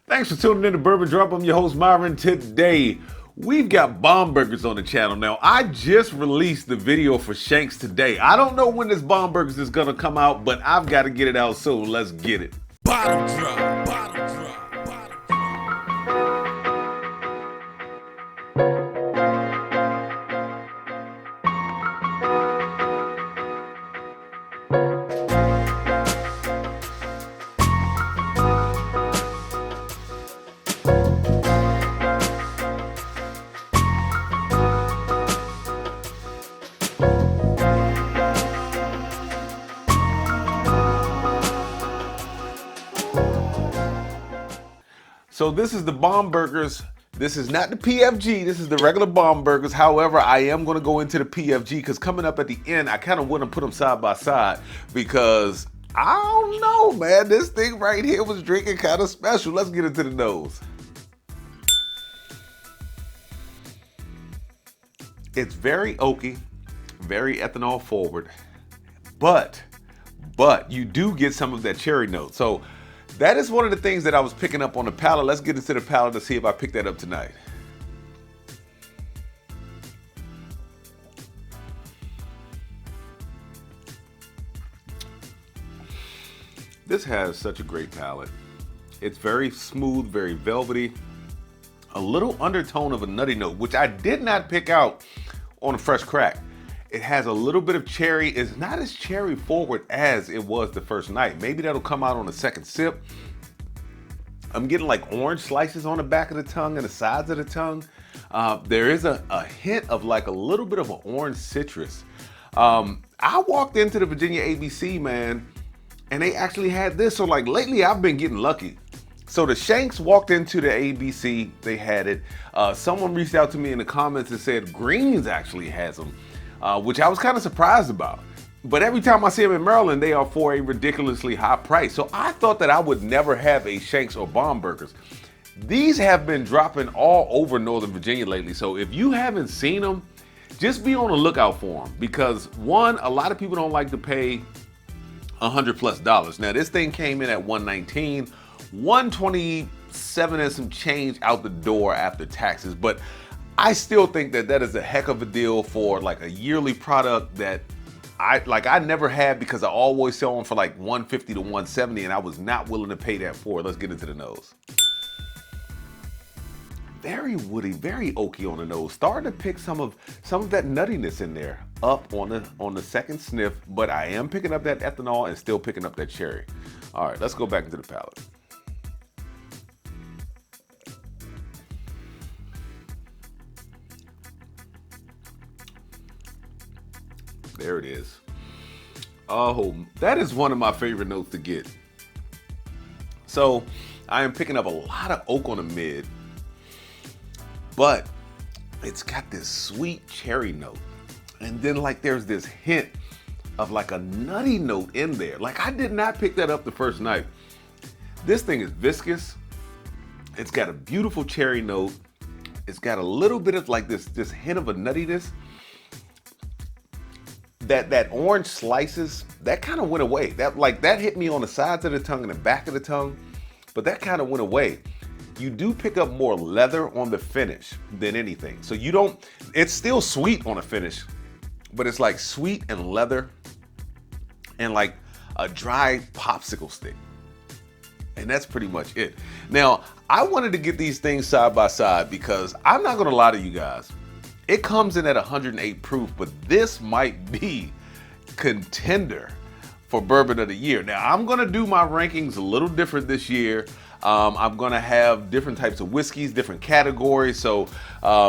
Thanks for tuning in to Bourbon Drop. I'm your host, Myron. Today, we've got BOMBERGER'S on the channel. Now, I just released the video for Shanks today. I don't know when this BOMBERGER'S is going to come out, but I've got to get it out soon. Let's get it. Bottom drop, bottom drop, bottom drop. So this is the BOMBERGER'S. This is not the PFG. This is the regular BOMBERGER'S. However, I am going to go into the PFG because coming up at the end, I kind of want to put them side by side because I don't know, man. This thing right here was drinking kind of special. Let's get into the nose. It's very oaky, very ethanol forward, but you do get some of that cherry note. So that is one of the things that I was picking up on the palate. Let's get into the palate to see if I pick that up tonight. This has such a great palate. It's very smooth, very velvety, a little undertone of a nutty note, which I did not pick out on a fresh crack. It has a little bit of cherry. It's not as cherry forward as it was the first night. Maybe that'll come out on the second sip. I'm getting like orange slices on the back of the tongue and the sides of the tongue. There is a hint of like a little bit of an orange citrus. I walked into the Virginia ABC, man, and they actually had this. So like lately I've been getting lucky. So the Shanks walked into the ABC, they had it. Someone reached out to me in the comments and said Greens actually has them. Which I was kind of surprised about. But every time I see them in Maryland, they are for a ridiculously high price. So I thought that I would never have a Shanks or BOMBERGER'S. These have been dropping all over Northern Virginia lately. So if you haven't seen them, just be on the lookout for them. Because one, a lot of people don't like to pay $100+ Now this thing came in at $119, $127 and some change out the door after taxes. But I still think that that is a heck of a deal for like a yearly product that I never had because I always sell them for like $150 to $170 and I was not willing to pay that for it. Let's get into the nose. Very woody, very oaky on the nose. Starting to pick some of that nuttiness in there up on the second sniff, but I am picking up that ethanol and still picking up that cherry. All right, let's go back into the palate. There it is. Oh, that is one of my favorite notes to get. So I am picking up a lot of oak on the mid, but it's got this sweet cherry note. And then like there's this hint of like a nutty note in there. Like I did not pick that up the first night. This thing is viscous. It's got a beautiful cherry note. It's got a little bit of like this hint of a nuttiness. That orange slices, that kind of went away. That hit me on the sides of the tongue and the back of the tongue, but that kind of went away. You do pick up more leather on the finish than anything. So it's still sweet on the finish, but it's like sweet and leather and like a dry popsicle stick. And that's pretty much it. Now, I wanted to get these things side by side because I'm not gonna lie to you guys. It comes in at 108 proof, but this might be contender for Bourbon of the Year. Now, I'm gonna do my rankings a little different this year. I'm gonna have different types of whiskeys, different categories. So,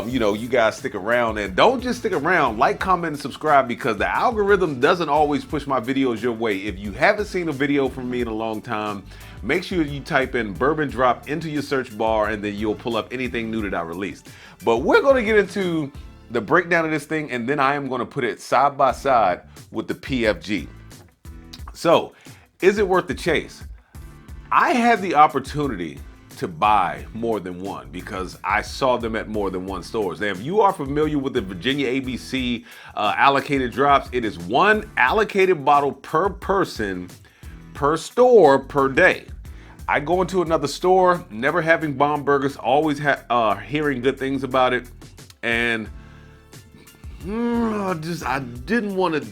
you guys stick around and don't just stick around, like, comment, and subscribe because the algorithm doesn't always push my videos your way. If you haven't seen a video from me in a long time, make sure you type in Bourbon Drop into your search bar and then you'll pull up anything new that I released. But we're gonna get into the breakdown of this thing and then I am gonna put it side by side with the PFG. So, is it worth the chase? I had the opportunity to buy more than one because I saw them at more than one stores. Now, if you are familiar with the Virginia ABC allocated drops, it is one allocated bottle per person, per store, per day. I go into another store, never having BOMBERGER'S, always hearing good things about it, and I didn't want to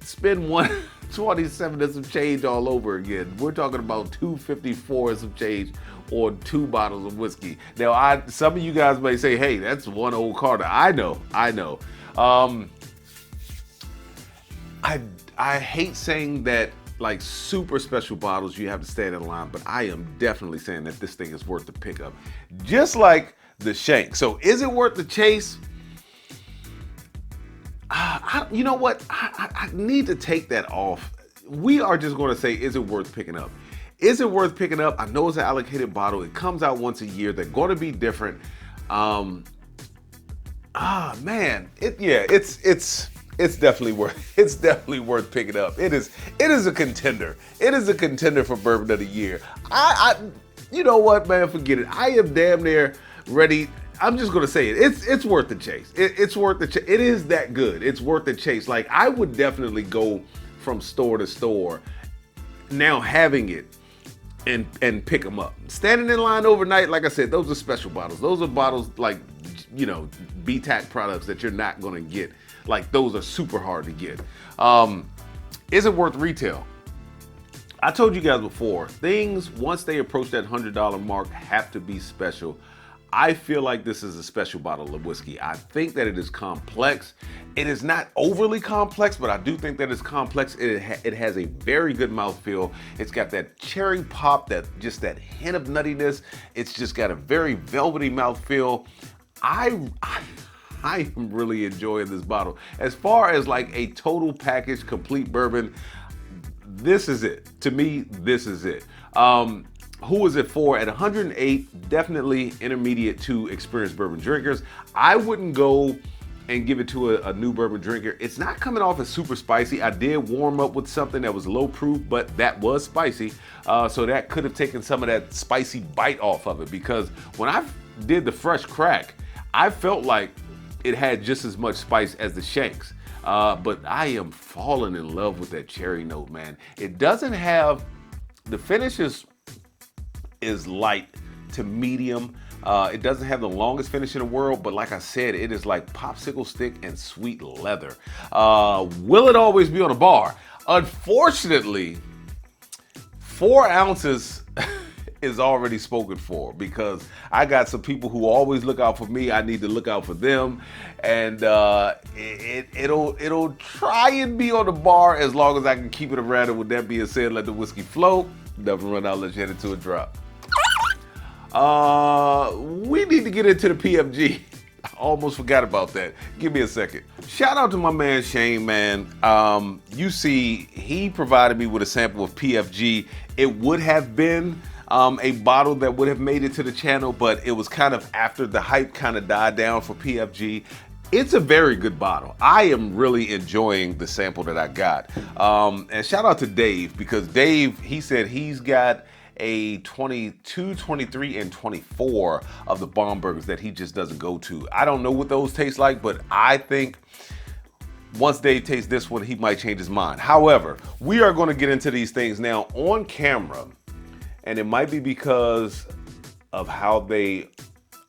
spend 127 and some change all over again. We're talking about 254 and some change on 2 bottles of whiskey. Now, some of you guys may say, "Hey, that's one old Carter." I know. I hate saying that, like, super special bottles you have to stand in line, but I am definitely saying that this thing is worth the pickup, just like the Shank. So, is it worth the chase? You know what? I need to take that off. We are just going to say, is it worth picking up? Is it worth picking up? I know it's an allocated bottle. It comes out once a year. They're going to be different. Man, it's definitely worth picking up. It is a contender. It is a contender for Bourbon of the Year. You know what, man? Forget it. I am damn near ready. I'm just gonna say it. It's worth the chase. It's worth the chase. It is that good. It's worth the chase. Like, I would definitely go from store to store now having it and pick them up. Standing in line overnight, like I said, those are special bottles. Those are bottles like, you know, BTAC products that you're not gonna get. Like, those are super hard to get. Is it worth retail? I told you guys before, things, once they approach that $100 mark, have to be special. I feel like this is a special bottle of whiskey. I think that it is complex. It is not overly complex, but I do think that it's complex. It has a very good mouthfeel. It's got that cherry pop, that hint of nuttiness. It's just got a very velvety mouthfeel. I am really enjoying this bottle. As far as like a total package, complete bourbon, this is it. To me, this is it. Who is it for? At 108, definitely intermediate to experienced bourbon drinkers. I wouldn't go and give it to a new bourbon drinker. It's not coming off as super spicy. I did warm up with something that was low proof, but that was spicy. So that could have taken some of that spicy bite off of it, because when I did the fresh crack, I felt like it had just as much spice as the Shanks. But I am falling in love with that cherry note, man. It doesn't have, the finish is light to medium. It doesn't have the longest finish in the world, but like I said, it is like popsicle stick and sweet leather. Will it always be on a bar? Unfortunately, 4 ounces is already spoken for, because I got some people who always look out for me. I need to look out for them, and it'll try and be on the bar as long as I can keep it around it. With that being said, let the whiskey flow. Never run out. Let's head into a drop. We need to get into the PFG. I almost forgot about that. Give me a second. Shout out to my man Shane, man. You see, he provided me with a sample of PFG. It would have been a bottle that would have made it to the channel, but it was kind of after the hype kind of died down for PFG. It's a very good bottle. I am really enjoying the sample that I got. And shout out to Dave, because Dave, he said he's got a 22, 23, and 24 of the BOMBERGER'S that he just doesn't go to. I don't know what those taste like, but I think once Dave tastes this one, he might change his mind. However, we are going to get into these things now on camera, and it might be because of how they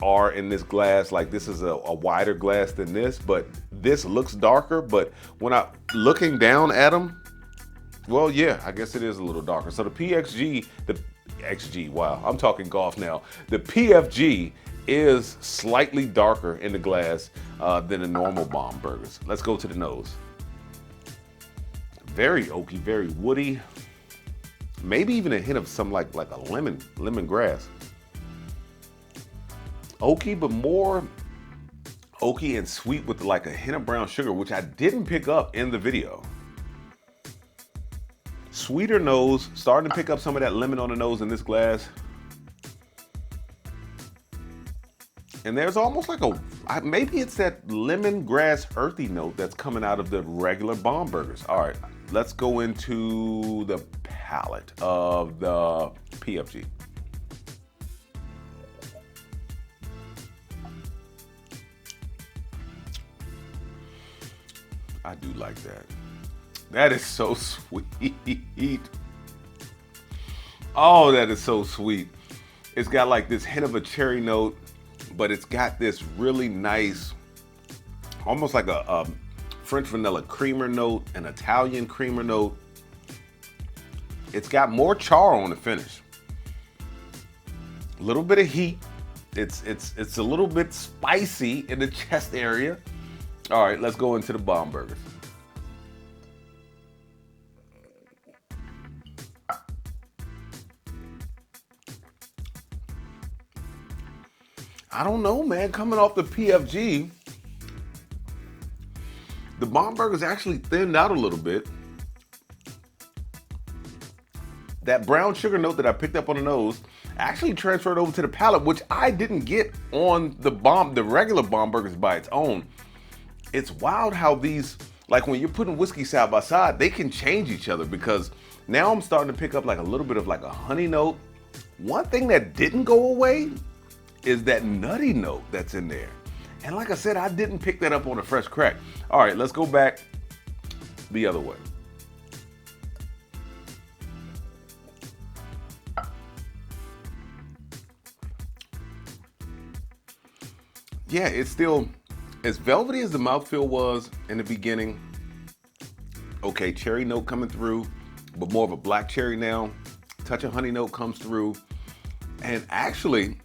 are in this glass. Like, this is a wider glass than this, but this looks darker. But when I'm looking down at them, well, yeah, I guess it is a little darker. So the wow, I'm talking golf now. The PFG is slightly darker in the glass than the normal BOMBERGER'S. Let's go to the nose. Very oaky, very woody. Maybe even a hint of some like a lemongrass. Oaky, but more oaky and sweet with like a hint of brown sugar, which I didn't pick up in the video. Sweeter nose, starting to pick up some of that lemon on the nose in this glass. And there's almost like maybe it's that lemongrass earthy note that's coming out of the regular BOMBERGER'S. All right, let's go into the palate of the PFG. I do like that. That is so sweet. Oh, that is so sweet. It's got like this hint of a cherry note, but it's got this really nice, almost like a French vanilla creamer note, an Italian creamer note. It's got more char on the finish. A little bit of heat. It's a little bit spicy in the chest area. All right, let's go into the Bombergers. I don't know, man. Coming off the PFG, the Bombergers actually thinned out a little bit. That brown sugar note that I picked up on the nose actually transferred over to the palate, which I didn't get on the regular Bombergers by its own. It's wild how these, like when you're putting whiskey side by side, they can change each other, because now I'm starting to pick up like a little bit of like a honey note. One thing that didn't go away is that nutty note that's in there. And like I said, I didn't pick that up on a fresh crack. All right, let's go back the other way. Yeah, it's still as velvety as the mouthfeel was in the beginning. Okay, cherry note coming through, but more of a black cherry now. Touch of honey note comes through. And actually,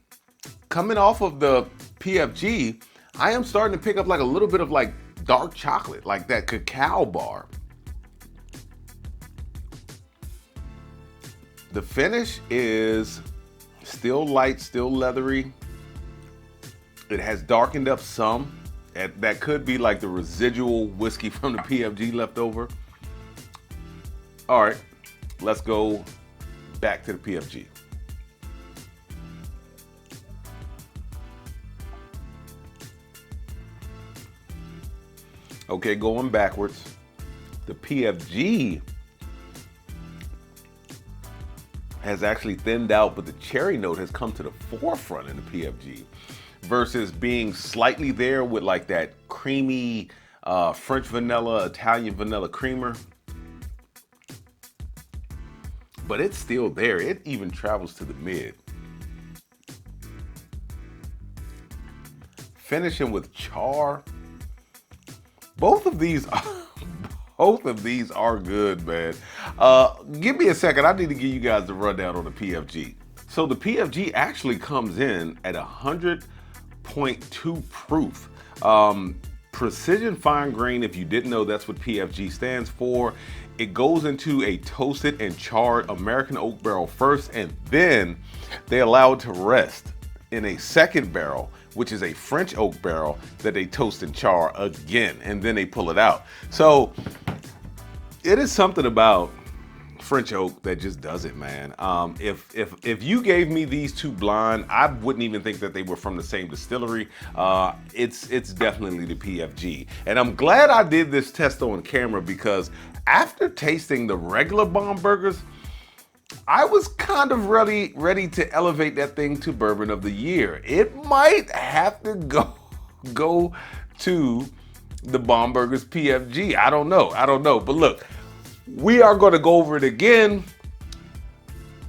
coming off of the PFG, I am starting to pick up like a little bit of like dark chocolate, like that cacao bar. The finish is still light, still leathery. It has darkened up some. That could be like the residual whiskey from the PFG left over. All right, let's go back to the PFG. Okay, going backwards. The PFG has actually thinned out, but the cherry note has come to the forefront in the PFG versus being slightly there with like that creamy French vanilla, Italian vanilla creamer. But it's still there. It even travels to the mid. Finishing with char. Both of these are good, man. Give me a second. I need to give you guys the rundown on the PFG. So the PFG actually comes in at 100.2 proof. Precision fine grain, if you didn't know, that's what PFG stands for. It goes into a toasted and charred American oak barrel first, and then they allow it to rest in a second barrel, which is a French oak barrel that they toast and char again, and then they pull it out. So it is something about French oak that just does it, man. If you gave me these two blind, I wouldn't even think that they were from the same distillery. It's definitely the PFG. And I'm glad I did this test on camera, because after tasting the regular Bombergers, I was kind of ready to elevate that thing to Bourbon of the Year. It might have to go to the Bombergers PFG. I don't know. But look, we are going to go over it again.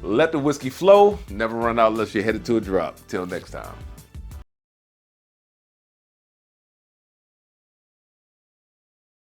Let the whiskey flow. Never run out unless you're headed to a drop. Till next time.